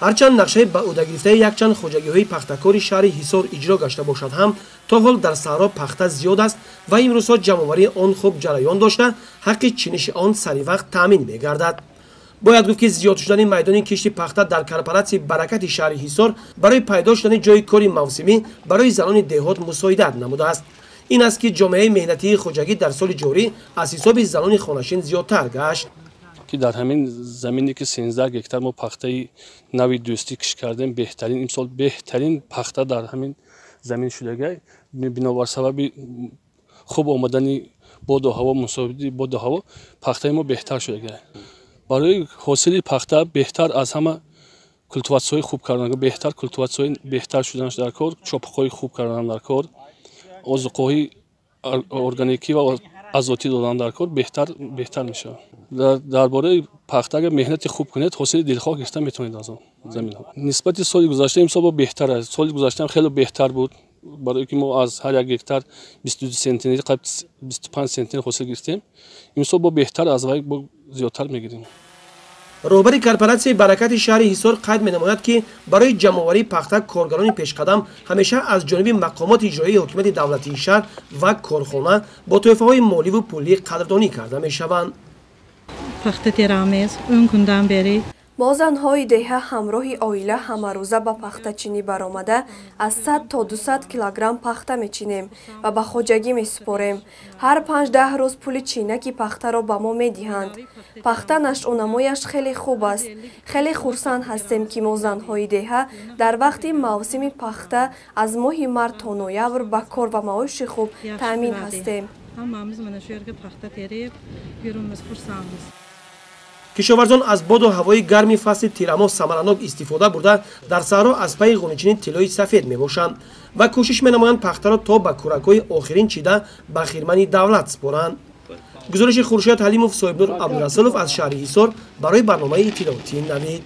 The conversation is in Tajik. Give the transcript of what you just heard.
ҳарчанд нақшаи ба ӯҳда гирифтаи якчанд хоҷагиҳои пахтакори шаҳри ҳисор иҷро гашта бошад ҳам то ҳол дар саҳро пахта зиёд аст ва имрӯзҳо ҷамъоварии он хуб ҷараён дошта ҳаққи чиниши он саривақт таъмин мегардад. бояд гуфт ки зиёд шудани майдони кишти пахта дар корпоратсияи баракати шаҳри ҳисор барои пайдо шудани ҷойи кори мавсимӣ барои занони деҳот мусоидат намудааст. ин аст ки ҷомеаи меҳнатии хоҷагӣ дар соли ҷорӣ аз ҳисоби занони хонашин зиёдтар гашт. ки дар ҳамин замине ки 13 гектар мо пахтаи нави дӯстӣ киш кардем, беҳтарин имсол беҳтарин пахта дар ҳамин замин шудагай, бинобар сабаби хуб омадани боду ҳаво, мусоидати боду ҳаво пахтаи мо беҳтар шудагай. барои ҳосили пахта беҳтар аз ҳама культиватсияҳои хуб кардан, беҳтар культиватсияҳои беҳтар шуданаш дар кор, чопуқҳои хуб кардан дар кор, озуқҳои органикӣ ва азотӣ додан дар кор беҳтар мешавад. дар бораи пахта агар меҳнати хуб кунед, ҳосили дилхоҳ гирифта метавонед аз он заминҳо. нисбати соли гузашта имсол беҳтар аст. соли гузашта хеле беҳтар буд, барое ки мо аз ҳар як гектар 22 сентнери қаб 25 сентнер ҳосил гирифтем. имсол бо беҳтар аз вай бо зиёдтар мегирем. роҳбари корпоратсияи баракати шаҳри ҳисор қайд менамояд ки барои ҷамъоварии пахта коргарони пешқадам ҳамеша аз ҷониби мақомоти иҷроии ҳокимияти давлатии шаҳр ва корхона бо тӯҳфаҳои моливу пулӣ қадрдонӣ карда мешаванд. пахта терамез он кундан бери мо занҳои деҳа ҳамроҳи оила ҳамарӯза ба пахтачинӣ баромада аз 100 то 200 килограмм пахта мечинем ва ба хоҷагӣ месупорем. ҳар 5-10 рӯз пули чинаки пахтаро ба мо медиҳанд. пахта нашъунамояш хеле хуб аст. хеле хурсанд ҳастем ки мо занҳои деҳа дар вақти мавсими пахта аз моҳи март то ноябр ба кор ва маоши хуб таъмин ҳастем. кишоварзон аз боду ҳавои гарми фасли тирамоҳ самаранок истифода бурда дар саҳро аз пайи ғуничини тиллои сафед мебошанд ва кӯшиш менамоянд пахтаро то ба кӯракҳои охирин чида ба хирмани давлат супоранд. гузориши хуршед ҳалимов, соҳибнур Абдурасулов аз шаҳри ҳисор барои барномаи иттилоотии Навид.